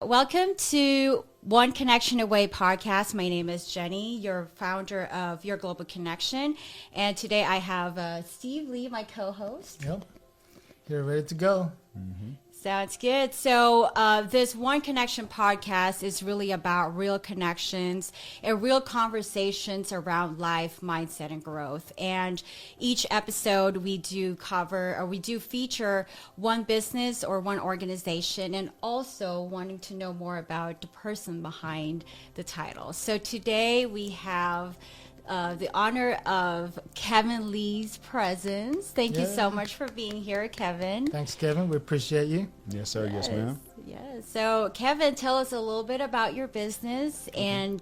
Welcome to One Connection Away podcast. My name is Jenny, your founder of Your Global Connection. And today I have Steve Lee, my co-host. Yep. You're ready to go. Sounds good. So this One Connection podcast is really about real connections and real conversations around life, mindset, and growth. And each episode we do feature one business or one organization, and also wanting to know more about the person behind the title. So today we have the honor of Kevin Lee's presence. Thank you so much for being here, Kevin. Thanks, Kevin. We appreciate you. Yes, sir. Yes, ma'am. Yes. So, Kevin, tell us a little bit about your business and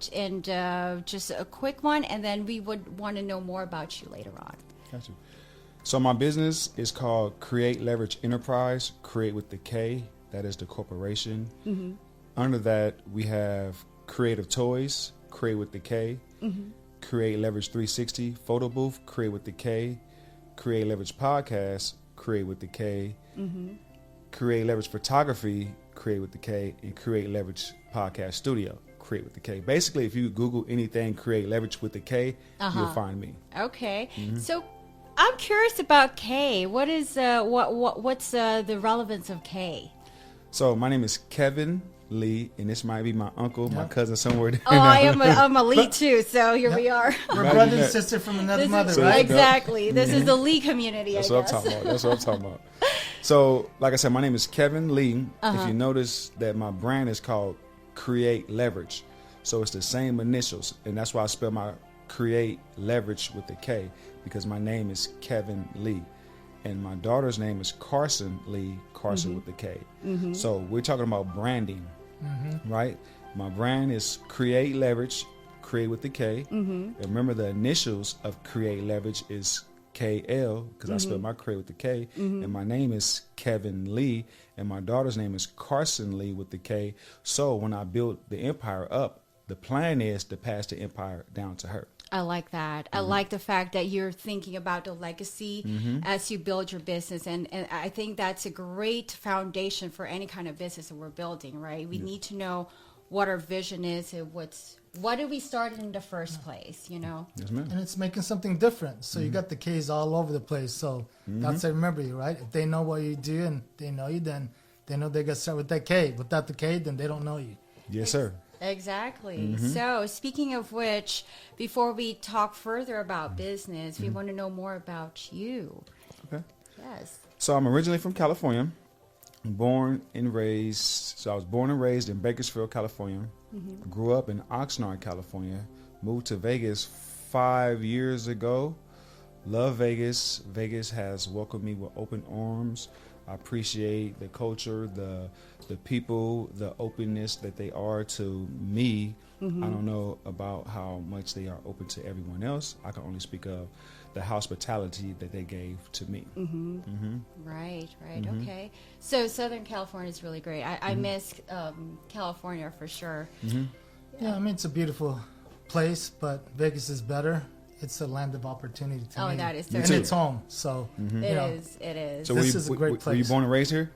just a quick one, and then we would want to know more about you later on. Got you. So my business is called Create Leverage Enterprise, Create with the K. That is the corporation. Mm-hmm. Under that, we have Creative Toys, Create with the K. Mm-hmm. Create Leverage 360 Photo Booth, Create with the K. Create Leverage Podcast, Create with the K. Mm-hmm. Create Leverage Photography, Create with the K. And Create Leverage Podcast Studio, Create with the K. Basically, if you Google anything Create Leverage with the K, you'll find me. Okay. Mm-hmm. So I'm curious about K. What is what's the relevance of K? So my name is Kevin Lee, and this might be my uncle, my cousin somewhere there. Oh, I'm a Lee too, so here we are. We're brother and sister from another mother, right? Exactly. This is the Lee community, That's what I'm talking about. That's what I'm talking about. So, like I said, my name is Kevin Lee. If you notice that my brand is called Create Leverage. So it's the same initials, and that's why I spell my Create Leverage with the K, because my name is Kevin Lee. And my daughter's name is Carson Lee, Carson with the K. Mm-hmm. So we're talking about branding, right? My brand is Create Leverage, Create with the K. And remember, the initials of Create Leverage is KL, because I spelled my Create with the K. And my name is Kevin Lee, and my daughter's name is Carson Lee with the K. So when I build the empire up, the plan is to pass the empire down to her. I like that. I like the fact that you're thinking about the legacy as you build your business. And I think that's a great foundation for any kind of business that we're building, right? We need to know what our vision is and what did we start in the first place, you know? Yes, ma'am. And it's making something different. So you got the K's all over the place. So that's how I remember you, right? If they know what you do and they know you, then they know they got to start with that K. Without the K, then they don't know you. Yes, sir. Exactly. So speaking of which, before we talk further about business, we want to know more about you. Okay. Yes. So I'm originally from California, born and raised. So I was born and raised in Bakersfield, California. Grew up in Oxnard, California. Moved to Vegas 5 years ago. Love Vegas. Vegas has welcomed me with open arms. I appreciate the culture, the people, the openness that they are to me. I don't know about how much they are open to everyone else. I can only speak of the hospitality that they gave to me. Right. Okay. So Southern California is really great. I miss California for sure. Yeah, I mean, it's a beautiful place, but Vegas is better. It's a land of opportunity to me. That is and it's home. So, It is. So this is a great place. Were you born and raised here?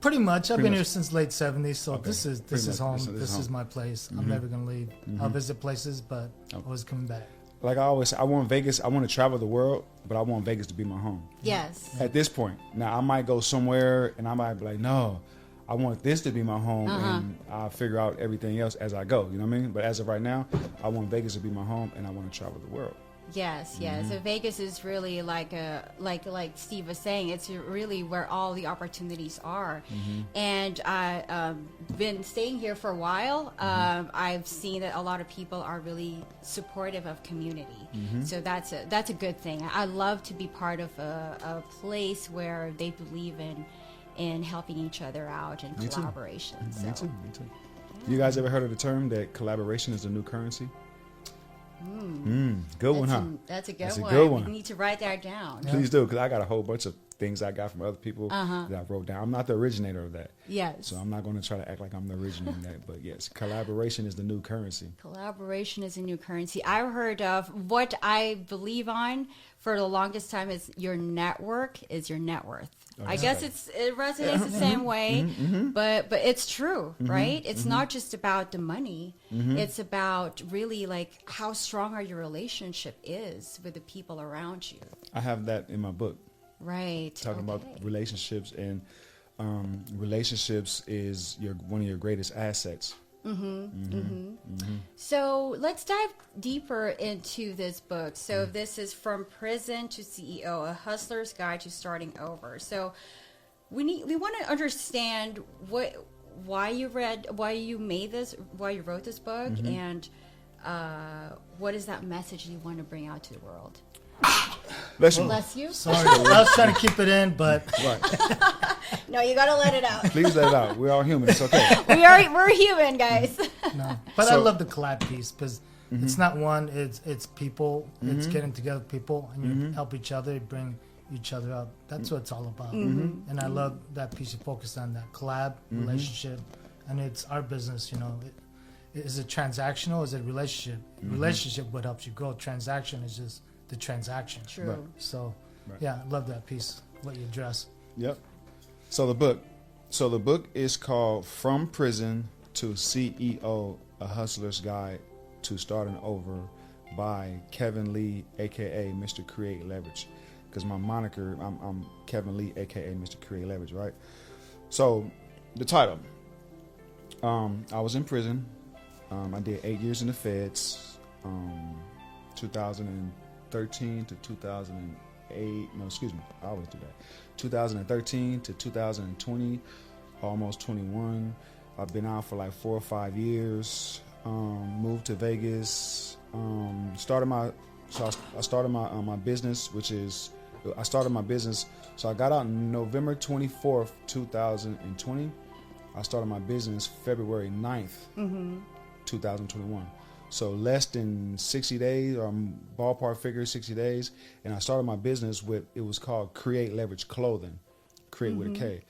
Pretty much. I've been here since late 70s, so Okay. this is home. This is my place. I'm never going to leave. I'll visit places, but always coming back. Like I always say, I want Vegas. I want to travel the world, but I want Vegas to be my home. Yes. At this point, now I might go somewhere and I might be like, no, I want this to be my home, and I'll figure out everything else as I go. You know what I mean? But as of right now, I want Vegas to be my home, and I want to travel the world. Yes. So Vegas is really like Steve was saying, it's really where all the opportunities are. And I've been staying here for a while. I've seen that a lot of people are really supportive of community. So that's a good thing. I love to be part of a place where they believe in helping each other out and collaboration. Me too. You guys ever heard of the term that collaboration is the new currency? Good one, huh? That's a good That's a one. good one. We need to write that down. Please do, because I got a whole bunch of things I got from other people that I wrote down. I'm not the originator of that. Yes. So I'm not going to try to act like I'm the originator in that. But yes, collaboration is the new currency. Collaboration is a new currency. I heard of what I believe on for the longest time is your network is your net worth. I guess it resonates the same way, but it's true, right? It's not just about the money. It's about really like how strong are your relationship is with the people around you. I have that in my book. Right. Talking about relationships, and relationships is one of your greatest assets. So let's dive deeper into this book. So this is From Prison to CEO, a hustler's guide to starting over. So we want to understand why you wrote this book, and what is that message you want to bring out to the world? Bless you. Sorry, I was trying to keep it in, but No, you gotta let it out. Please let it out. We're all human. It's okay. We're human, guys. no. But I love the collab piece because it's not one. It's people. It's getting together with people, and you help each other, bring each other up. That's what it's all about. And I love that piece you focused on, that collab relationship, and it's our business. You know, is it transactional? Is it relationship? Relationship what helps you grow. Transaction is just the transaction. True. Right. So, yeah, I love that piece. What you address. Yep. So the book is called From Prison to CEO, a Hustler's Guide to Starting Over by Kevin Lee, aka Mr. Create Leverage. Because my moniker, I'm Kevin Lee, aka Mr. Create Leverage, right? So the title. I was in prison. I did 8 years in the feds. 2013 to 2008. No, excuse me. I always do that. 2013 to 2020, almost 21. I've been out for like 4 or 5 years. Moved to Vegas. I started my business, So I got out November 24th, 2020. I started my business February 9th, 2021. So less than 60 days, or ballpark figure 60 days. And I started my business it was called Create Leverage Clothing, Create with a K.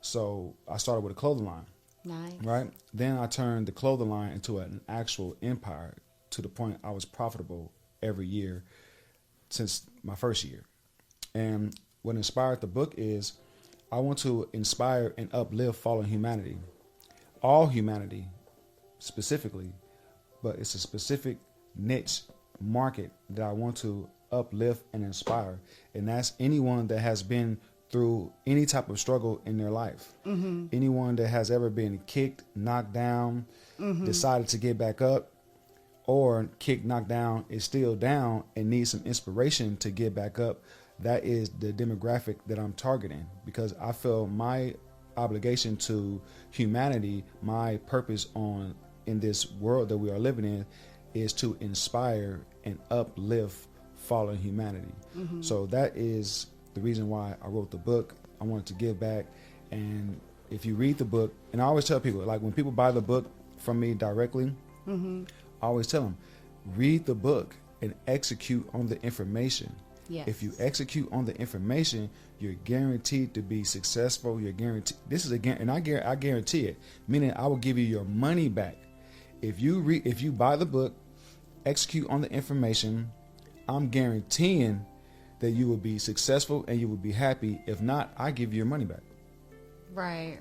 So I started with a clothing line. Nice. Right? Then I turned the clothing line into an actual empire to the point I was profitable every year since my first year. And what inspired the book is I want to inspire and uplift fallen humanity. All humanity, specifically, but it's a specific niche market that I want to uplift and inspire. And that's anyone that has been through any type of struggle in their life. Anyone that has ever been kicked, knocked down, decided to get back up, or kicked, knocked down, is still down and needs some inspiration to get back up. That is the demographic that I'm targeting, because I feel my obligation to humanity, my purpose in this world that we are living in, is to inspire and uplift fallen humanity. So that is the reason why I wrote the book. I wanted to give back. And if you read the book, and I always tell people, like when people buy the book from me directly, I always tell them, read the book and execute on the information. Yes. If you execute on the information, you're guaranteed to be successful. You're guaranteed. This is and I guarantee it. Meaning, I will give you your money back if you buy the book, execute on the information. I'm guaranteeing that you will be successful and you will be happy. If not, I give you your money back. Right.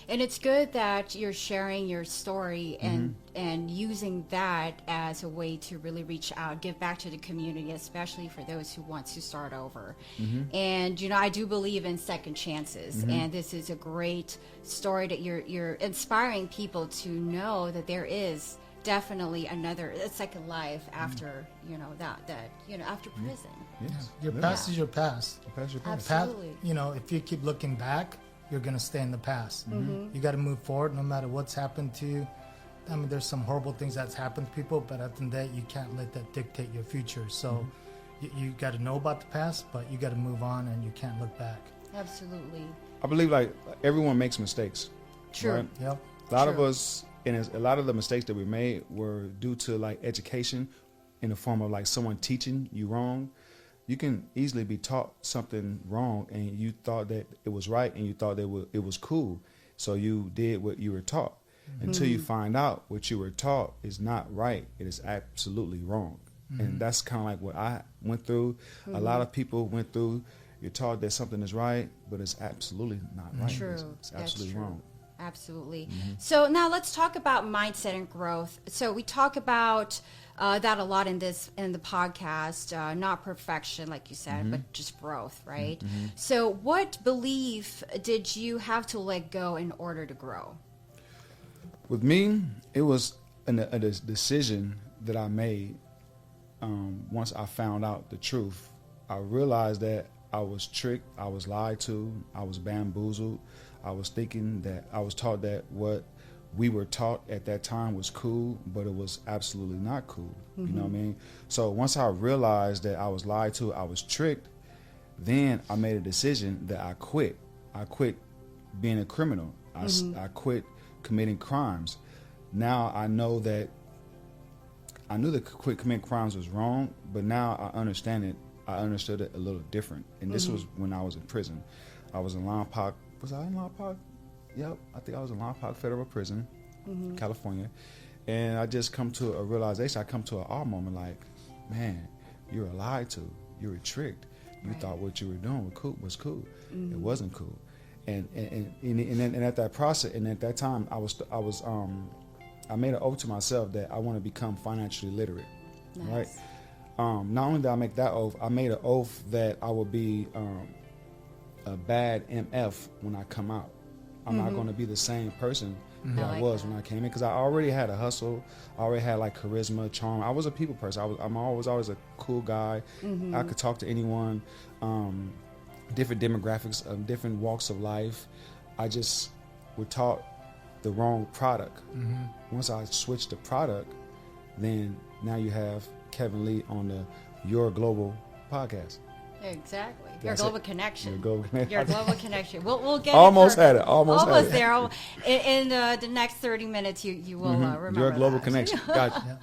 And it's good that you're sharing your story and using that as a way to really reach out, give back to the community, especially for those who want to start over. And, I do believe in second chances. And this is a great story that you're inspiring people to know that there is definitely a second life after, after prison. Yes. Your past is your past. Absolutely. If you keep looking back, you're going to stay in the past. You got to move forward no matter what's happened to you. I mean, there's some horrible things that's happened to people, but at the end of the day, you can't let that dictate your future. So you got to know about the past, but you got to move on and you can't look back. Absolutely. I believe like everyone makes mistakes. True. Right? Yep. A lot of us, and a lot of the mistakes that we made were due to like education in the form of like someone teaching you wrong. you can easily be taught something wrong, and you thought that it was right, and you thought that it was cool, so you did what you were taught. Until you find out what you were taught is not right, it is absolutely wrong. And that's kind of like what I went through. A lot of people went through. You're taught that something is right, but it's absolutely not right. True. It's absolutely wrong. Absolutely. So now let's talk about mindset and growth. So we talk about that a lot in the podcast, not perfection, like you said, but just growth, right? So what belief did you have to let go in order to grow? With me, it was a decision that I made once I found out the truth. I realized that I was tricked, I was lied to, I was bamboozled. I was thinking that I was taught that what we were taught at that time was cool, but it was absolutely not cool. You know what I mean? So once I realized that I was lied to, I was tricked, then I made a decision that I quit. I quit being a criminal. I quit committing crimes. Now I know that I knew that quit committing crimes was wrong, but now I understand it. I understood it a little different. And this was when I was in prison. I was in Lompoc. Was I in Lompoc? Yep, I think I was in Lompoc Federal Prison, California. And I just come to a realization. I come to an aha moment like, man, you were lied to. You were tricked. You thought what you were doing was cool. It wasn't cool. And at that process, and at that time, I made an oath to myself that I want to become financially literate. Nice. Right? Not only did I make that oath, I made an oath that I would be a bad MF when I come out. I'm not going to be the same person that I was when I came in, because I already had a hustle. I already had like charisma, charm. I was a people person. I'm always a cool guy. I could talk to anyone, different demographics, different walks of life. I just was taught the wrong product. Once I switched the product, then now you have Kevin Lee on the Your Global podcast. Exactly. That's Your global it. connection. Your global connection. Your global connection. We'll get Almost it had it. Almost had it. there. In the next 30 minutes, you will remember Your global that. connection. Gotcha.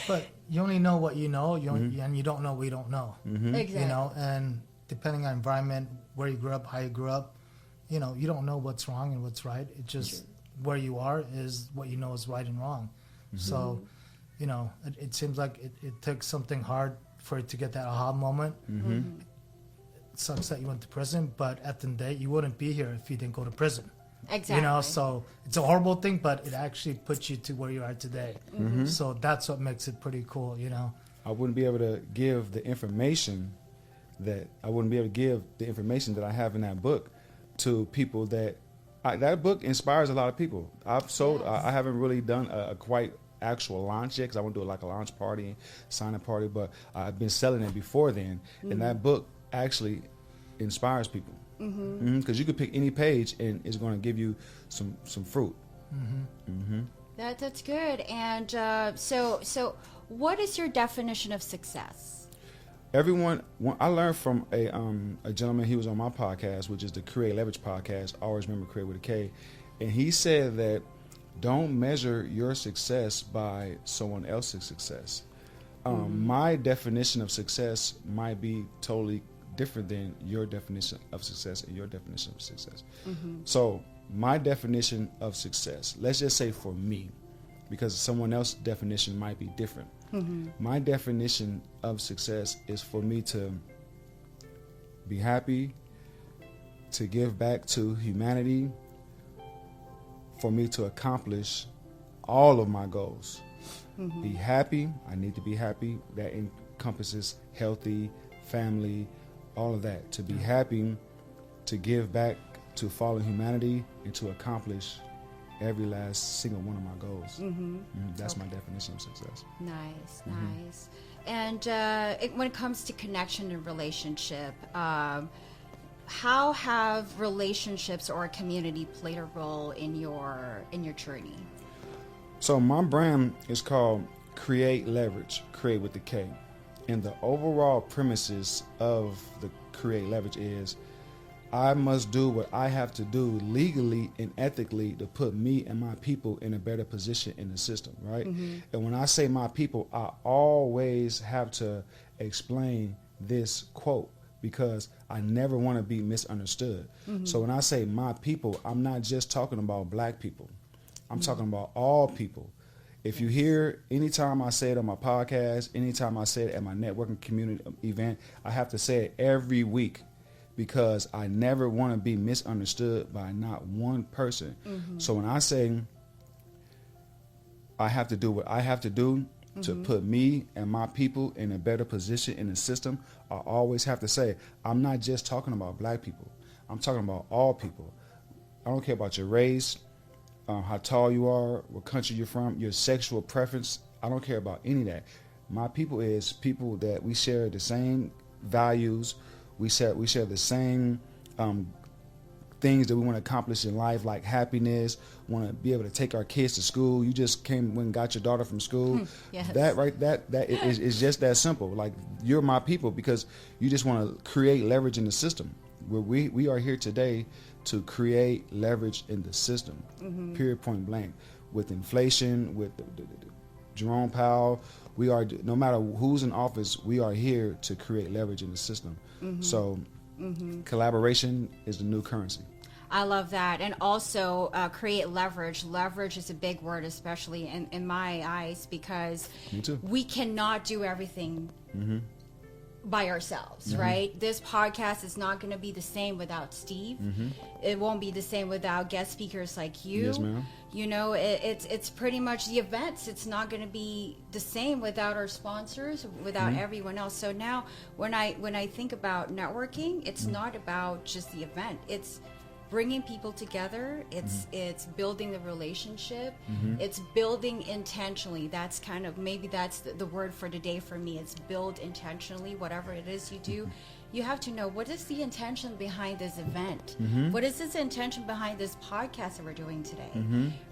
But you only know what you know, and you don't know what you don't know. Exactly. You know, and depending on environment, where you grew up, how you grew up, you know, you don't know what's wrong and what's right. It just where you are is what you know is right and wrong. So, you know, it seems like it took something hard for it to get that aha moment. It sucks that you went to prison, but at the end of the day, you wouldn't be here if you didn't go to prison. Exactly. You know, so it's a horrible thing, but it actually puts you to where you are today. So that's what makes it pretty cool, you know. I wouldn't be able to give the information that I have in that book to people that that book inspires a lot of people. I've sold. I haven't really done a quite actual launch yet, because I want to do like a launch party, signing party, but I've been selling it before then, and that book actually inspires people, because you could pick any page and it's going to give you some fruit. That's good. And so what is your definition of success? I learned from a gentleman. He was on my podcast, which is the Create Leverage podcast. Always remember Create with a K, and he said that don't measure your success by someone else's success. My definition of success might be totally different than your definition of success and your definition of success. So my definition of success, let's just say for me, because someone else's definition might be different. My definition of success is for me to be happy, to give back to humanity, for me to accomplish all of my goals. Be happy. I need to be happy. That encompasses healthy, family, all of that. To be happy, to give back to fallen humanity, and to accomplish every last single one of my goals. That's my definition of success. Nice. And when it comes to connection and relationship, how have relationships or a community played a role in your journey? So my brand is called Create Leverage, Create with the K. And the overall premises of the Create Leverage is I must do what I have to do legally and ethically to put me and my people in a better position in the system, right? And when I say my people, I always have to explain this quote because I never want to be misunderstood. So when I say my people, I'm not just talking about black people. I'm talking about all people. If you hear, anytime I say it on my podcast, anytime I say it at my networking community event, I have to say it every week because I never want to be misunderstood by not one person. So when I say I have to do what I have to do to put me and my people in a better position in the system, I always have to say, I'm not just talking about black people. I'm talking about all people. I don't care about your race, how tall you are, what country you're from, your sexual preference. I don't care about any of that. My people is people that we share the same values. We share the same things that we want to accomplish in life, like happiness, want to be able to take our kids to school. You just came and got your daughter from school. Yes. That is just that simple. Like, you're my people because you just want to create leverage in the system. Where we are here today to create leverage in the system, period, point blank. With inflation, with the Jerome Powell, we are, no matter who's in office, we are here to create leverage in the system. So collaboration is the new currency. I love that. And also create leverage. Leverage is a big word, especially in my eyes, because Me too. we cannot do everything by ourselves, right? This podcast is not going to be the same without Steve. It won't be the same without guest speakers like you. Yes, ma'am. You know, it's pretty much the events. It's not going to be the same without our sponsors, without everyone else. So now when I think about networking, it's not about just the event. It's bringing people together. It's building the relationship. It's building intentionally. That's kind of, maybe that's the word for today for me. It's build intentionally. Whatever it is you do, you have to know, what is the intention behind this event? What is this intention behind this podcast that we're doing today?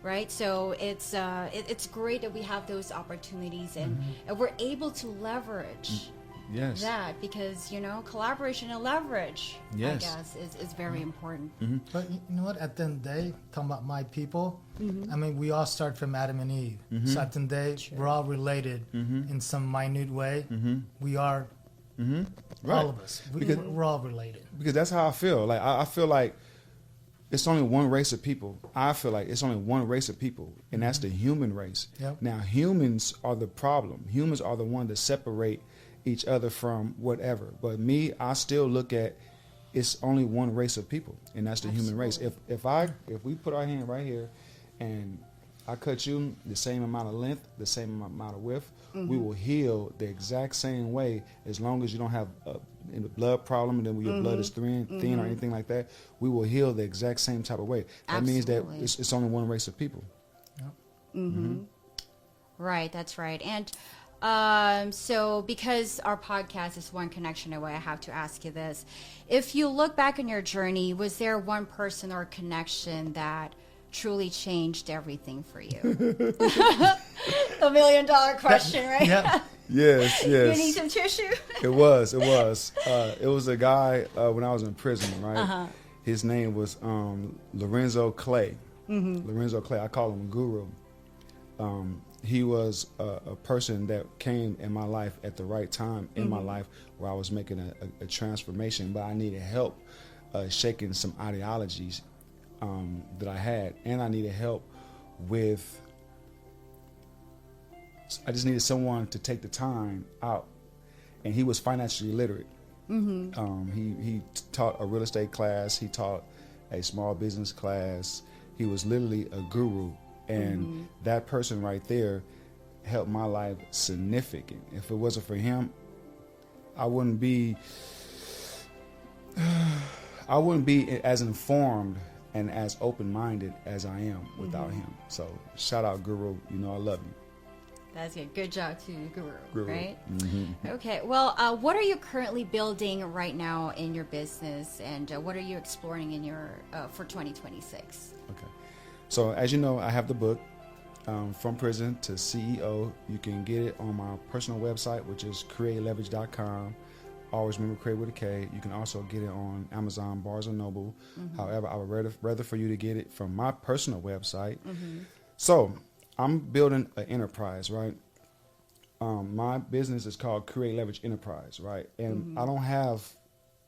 Right? So it's great that we have those opportunities and we're able to leverage that, because, you know, collaboration and leverage, I guess, is very important. But you know what? At the end of the day, talking about my people, I mean, we all start from Adam and Eve. So at the end of the day, we're all related in some minute way. We are, all of us. We're all related. Because that's how I feel. Like, I feel like it's only one race of people. I feel like it's only one race of people, and that's the human race. Now, humans are the problem. Humans are the one that separate each other from whatever. But me, I still look at, it's only one race of people, and that's the human race. If we put our hand right here and I cut you the same amount of length, the same amount of width, we will heal the exact same way, as long as you don't have a blood problem, and then when your blood is thin or anything like that, we will heal the exact same type of way. That means that it's only one race of people. Right, that's right. And so because our podcast is One Connection Away, I have to ask you this. If you look back on your journey, was there one person or connection that truly changed everything for you? The $1 million question, right? Yes. You need some tissue? It was. It was a guy when I was in prison, right? His name was Lorenzo Clay. Lorenzo Clay. I call him Guru. He was a person that came in my life at the right time in my life, where I was making a transformation, but I needed help shaking some ideologies that I had, and I needed help with, I just needed someone to take the time out, and he was financially literate. He taught a real estate class, he taught a small business class, he was literally a guru. And that person right there helped my life significant. If it wasn't for him, I wouldn't be as informed and as open-minded as I am without him. So shout out Guru, you know I love you. That's good. Good job to Guru. Right? Okay. Well, what are you currently building right now in your business, and what are you exploring in your for 2026? Okay. So as you know, I have the book, From Prison to CEO. You can get it on my personal website, which is createleverage.com. Always remember, create with a K. You can also get it on Amazon, Barnes & Noble. However, I would rather for you to get it from my personal website. So I'm building an enterprise, right? my business is called Create Leverage Enterprise, right? And I don't have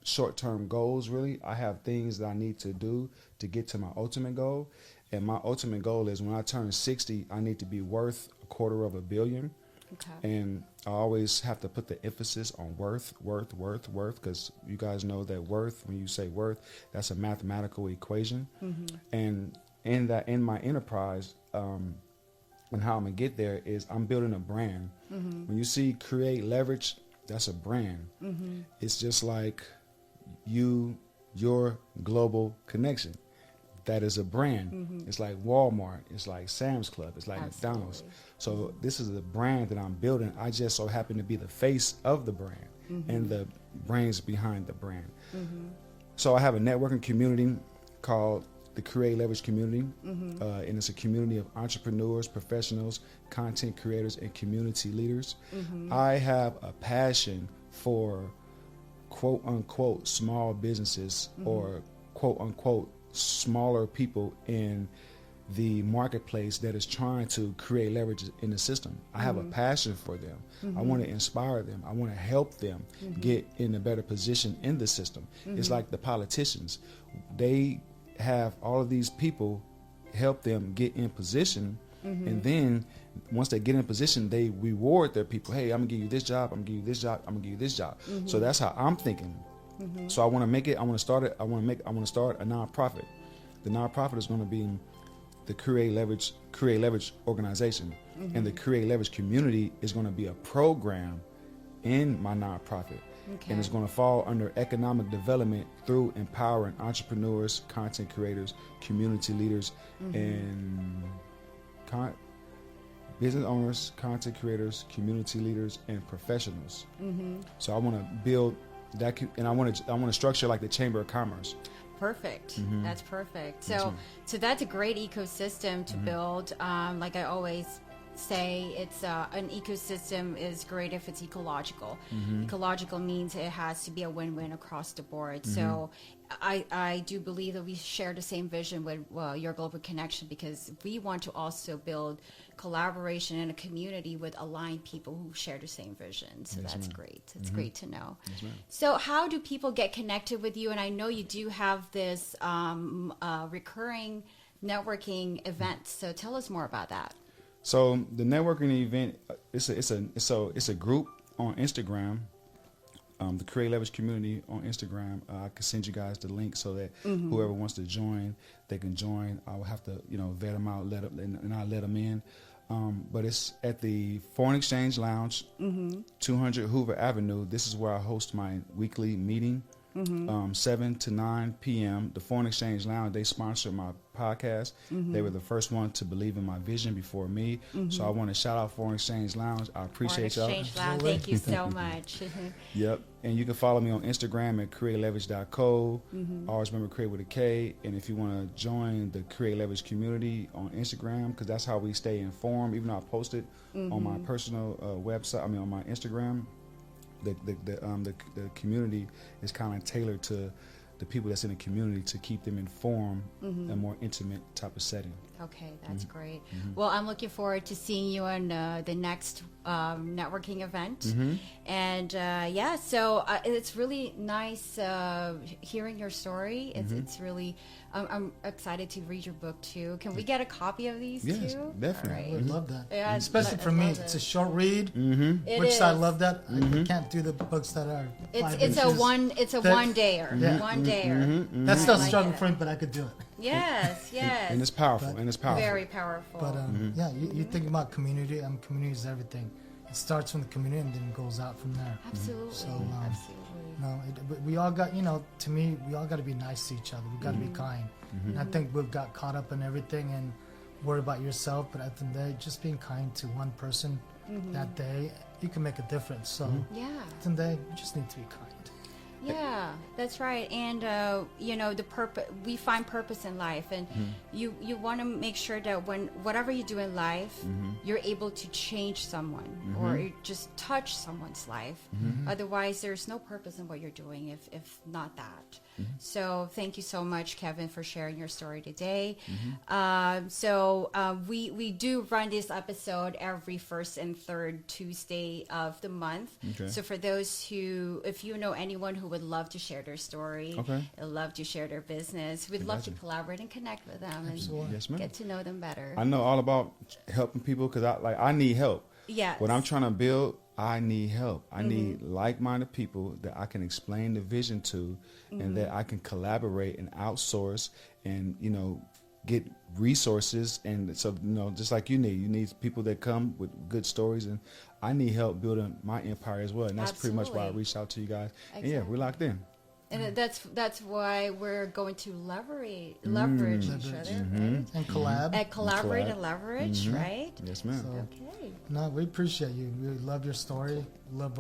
short-term goals, really. I have things that I need to do to get to my ultimate goal. And my ultimate goal is when I turn 60, I need to be worth $250 million. Okay. And I always have to put the emphasis on worth, because you guys know that worth, when you say worth, that's a mathematical equation. And in my enterprise, and how I'm gonna get there is I'm building a brand. When you see Create Leverage, that's a brand. It's just like your global connection. That is a brand. It's like Walmart. It's like Sam's Club. It's like McDonald's. So this is a brand that I'm building. I just so happen to be the face of the brand and the brains behind the brand. So I have a networking community called the Create Leverage Community, and it's a community of entrepreneurs, professionals, content creators, and community leaders. I have a passion for quote unquote small businesses or quote unquote smaller people in the marketplace that is trying to create leverage in the system. I have a passion for them. I want to inspire them. I want to help them get in a better position in the system. It's like the politicians. They have all of these people help them get in position, and then once they get in position, they reward their people. Hey, I'm gonna give you this job, I'm gonna give you this job, I'm gonna give you this job. So that's how I'm thinking. So I want to make it. I want to start it. I want to start a nonprofit. The nonprofit is going to be the Create Leverage organization, and the Create Leverage community is going to be a program in my nonprofit, and it's going to fall under economic development through empowering entrepreneurs, content creators, community leaders, and business owners, content creators, community leaders, and professionals. So I want to build that, and I want to structure like the Chamber of Commerce. Perfect. That's perfect. So that's a great ecosystem to build. Like I always say, it's an ecosystem is great if it's ecological. Ecological means it has to be a win-win across the board. So I do believe that we share the same vision with Your Global Connection, because we want to also build collaboration in a community with aligned people who share the same vision. So that's great. It's great to know. So how do people get connected with you? And I know you do have this recurring networking event. So tell us more about that. So the networking event, it's a group on Instagram, the Create Leverage community on Instagram. I can send you guys the link so that whoever wants to join, they can join. I will have to, vet them out, and I'll let them in. But it's at the Foreign Exchange Lounge, 200 Hoover Avenue. This is where I host my weekly meeting, 7 to 9 p.m. The Foreign Exchange Lounge, they sponsor my podcast. They were the first one to believe in my vision before me. So I want to shout out Foreign Exchange Lounge. I appreciate y'all. Foreign Exchange Lounge, thank you so much. Yep. And you can follow me on Instagram at createleverage.co. Always remember create with a K. And if you want to join the Create Leverage community on Instagram, because that's how we stay informed, even though I post it on my personal website, on my Instagram, the community is kind of tailored to the people that's in the community to keep them informed in a more intimate type of setting. Okay, that's great. Well, I'm looking forward to seeing you on the next networking event. And so it's really nice hearing your story. It's really, I'm excited to read your book too. Can we get a copy of these too? Yes, definitely. I would love that. Yeah, especially for me, it's a short read, It which is. I love that. I can't do the books that are five It's a inches. one-dayer. Yeah. One-dayer. That's still I like struggle it. for me, but I could do it. Yes, yes. And it's powerful. Very powerful. But yeah, you think about community. Community is everything. It starts from the community and then goes out from there. Absolutely. So, Absolutely. but we all got, to me, we all got to be nice to each other. We got to be kind. And I think we've got caught up in everything and worry about yourself. But at the end of the day, just being kind to one person that day, you can make a difference. So Yeah. at the end of the day, you just need to be kind. Yeah, that's right. And the purpose, we find purpose in life, and you want to make sure that when whatever you do in life, you're able to change someone or just touch someone's life. Otherwise, there's no purpose in what you're doing if not that. So thank you so much, Kevin, for sharing your story today. We do run this episode every first and third Tuesday of the month. Okay. So for those who, if you know anyone who would love to share their story, love to share their business, we'd love to collaborate and connect with them and Yes, ma'am. get to know them better. I know all about helping people because I need help. Yes. What I'm trying to build, I need help. I need like-minded people that I can explain the vision to, and that I can collaborate and outsource and get resources. And so just like you need people that come with good stories, and I need help building my empire as well. And that's pretty much why I reached out to you guys. Exactly. And yeah, we're locked in. And that's why we're going to leverage each other, right? And collab. And collaborate and leverage, right? Yes, ma'am. Okay. No, we appreciate you. We love your story. Love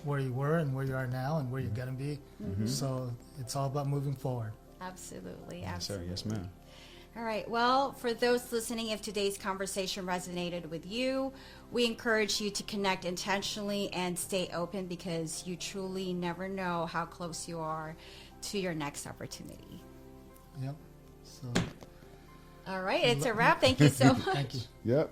where you were and where you are now and where you're gonna be. So it's all about moving forward. Absolutely. Yes, sir. Yes, ma'am. All right. Well, for those listening, if today's conversation resonated with you, we encourage you to connect intentionally and stay open, because you truly never know how close you are to your next opportunity. Yep. So All right. It's a wrap. Thank you so much. thank you. Yep.